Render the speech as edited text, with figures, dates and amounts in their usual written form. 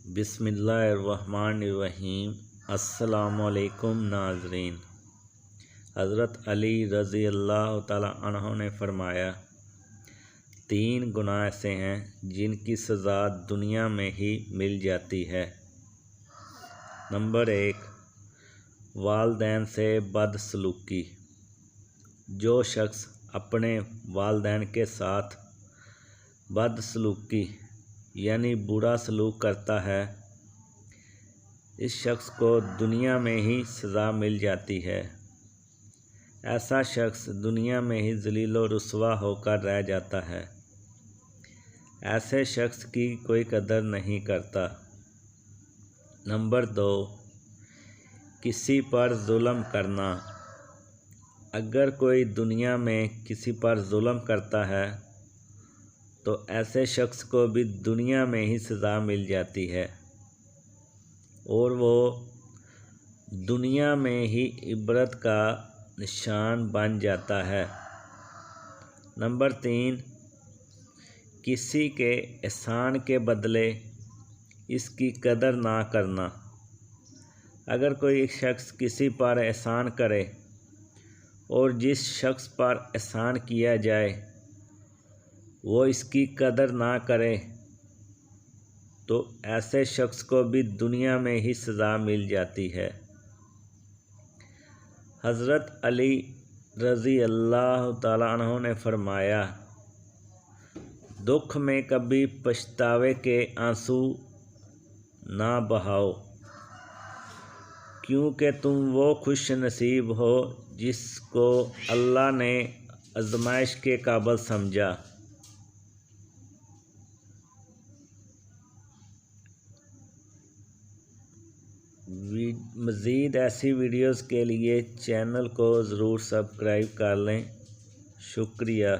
بسم اللہ الرحمن الرحیم۔ السلام علیکم ناظرین۔ حضرت علی رضی اللہ تعالیٰ عنہ نے فرمایا، 3 گناہ ایسے ہیں جن کی سزا دنیا میں ہی مل جاتی ہے۔ نمبر 1، والدین سے بدسلوکی۔ جو شخص اپنے والدین کے ساتھ بدسلوکی یعنی برا سلوک کرتا ہے، اس شخص کو دنیا میں ہی سزا مل جاتی ہے۔ ایسا شخص دنیا میں ہی ذلیل و رسوا ہو کر رہ جاتا ہے۔ ایسے شخص کی کوئی قدر نہیں کرتا۔ نمبر 2، کسی پر ظلم کرنا۔ اگر کوئی دنیا میں کسی پر ظلم کرتا ہے تو ایسے شخص کو بھی دنیا میں ہی سزا مل جاتی ہے اور وہ دنیا میں ہی عبرت کا نشان بن جاتا ہے۔ نمبر 3، کسی کے احسان کے بدلے اس کی قدر نہ کرنا۔ اگر کوئی شخص کسی پر احسان کرے اور جس شخص پر احسان کیا جائے وہ اس کی قدر نہ کرے تو ایسے شخص کو بھی دنیا میں ہی سزا مل جاتی ہے۔ حضرت علی رضی اللہ تعالیٰ عنہ نے فرمایا، دکھ میں کبھی پچھتاوے کے آنسو نہ بہاؤ، کیونکہ تم وہ خوش نصیب ہو جس کو اللہ نے آزمائش کے قابل سمجھا۔ مزید ایسی ویڈیوز کے لیے چینل کو ضرور سبسکرائب کر لیں۔ شکریہ۔